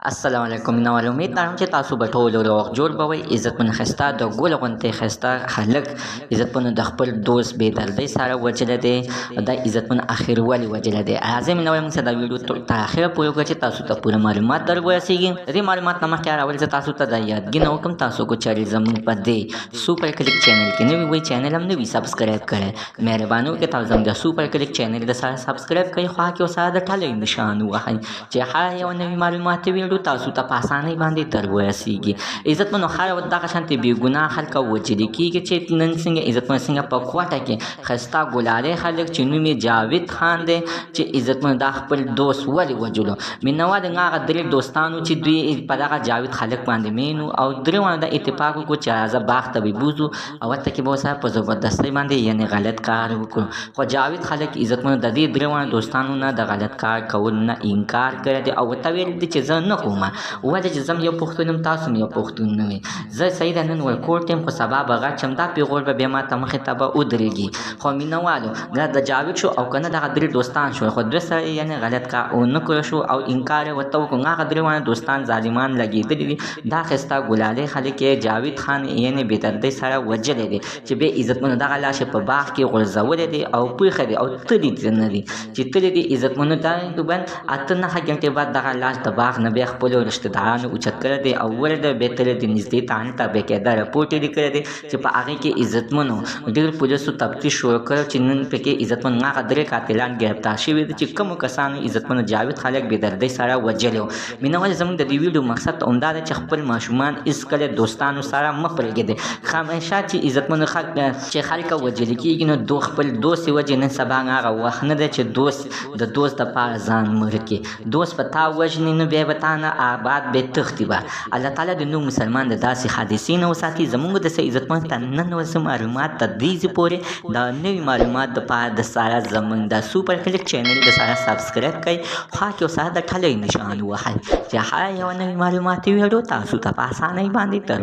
السلام علیکم مینوال امید لرم چې تاسو به ټول روغ جوړ به وئ عزتمن ښایسته د ګل غوندې ښایسته هلک عزتمنو د خپل دوست بې دردۍ سره وجلی دی دا عزتمن اخر ولې وجلی دی راځئ مینوال موږ دا ویډیو تر اخره پورې وکړه چې تاسو ته پوره معلومات در ورسېږي د دې معلومات نه مخکې اول زه تاسو ته دا یادګي وکړم تاسو کو چارې زموږ په دې سوپر کلیک چینل کې نوي وئ چینل هم نوي سبسکرایب کړئ مهرباني وکړئ تاسو زموږ د سوپر کلیک چینل د سره سبسکرایب کړئ خوا کې ورسره د ټلۍ نشان ووهئ چې هر یو نوي معلوماتي ویډیو تاسو ته په اسانۍ باندې در ورسېږي عزتمنو هر وخت دغه شانتې بې ګناه خلک وجلي کېږي چې نن څنګه عزتمن څنګه په کوټه کې ښایسته ګلالۍ خلک چې نوم یې جاوید خان دی چې عزتمنو دا خپل دوست ولې وجلو مینوال هغه درې دوستانو چې دوی په دغه جاوید خلک باندې مین او درې واړه د اتفاق وکړو چې راځه باغ ته به بوځو او هلته کې به ورسره په زبردستۍ باندې یعنې غلط کار وکړو خو جاوید خلک عزتمنو د دې درې واړه دوستانو نه د غلط کار کولو نه انکار کړی دی او ورته ویل دي چې زه نه کوم ولې چې زه یو پښتون یم تاسو هم یو پښتون نه وئ زه صحیح ده نن ورکوټ یم خو سبا به غټ شم دا پیغور به بیا ماته مخې ته به ودرېږي خو مینوالو دا د جاوید شو او که نه دغه درې دوستان شو خو دوی سره یعنې غلط کار ونه کړی شو او انکار یې ورته وکړو هغه درې واړه دوستان ظالمان لګېدلي دي دا ښایسته ګلالۍ خلک یې جاوید خان یعنې بې دردۍ سره وجلی دی چې بیا عزتمنو دغه لاش یې په باغ کې غورځولی دی او پوښه دی او تلي نه دي چې تلي دي عزتمنو دا تقریبا 8-9 ګنټې بعد دغه لاش د باغ نه بیا خپلو رشته دارانو اوچت کړی دی او ور د بیا تللی دی نږدې تانې ته باقاعده رپورټ یې لیکلی دی چې په هغې کې عزتمنو ډېر پولیسو تفتیش شروع کړی چې نن پکې عزتمن هغه درې قاتلان ګرفتار شوي دي چې کومو کسانو عزتمنو جاوید خلک بې دردۍ سره وجلي وو مینوال زموږ د دې ویډیو مقصد همدا دی چې خپل ماشومان هېڅکله دوستانو سره مه پرېږدئ همیشه چې عزتمنو چې خلک وجلي کېږي نو دو خپل دوست یې وجې نن سبا هغه وخت نه دی چې دوست د دوست دپاره ځان مړ کړي دوست په تا وژني نو بیا به تا نه آباد بې تښتي به الله تعالی د نور مسلمان د داسې حادثې نه وساتي زموږ د څه عزتمن ته نن ورسه معلومات تر دې ځې پورې د نوي معلومات دپاره د سره زموږ د سوپر کلیک چینل د سره سبسکرایب کړئ خوا کې ورسره د ټلۍ نشان ووهئ چې هر یوه نوي معلوماتي ویډیو تاسو ته په اسانۍ باندې در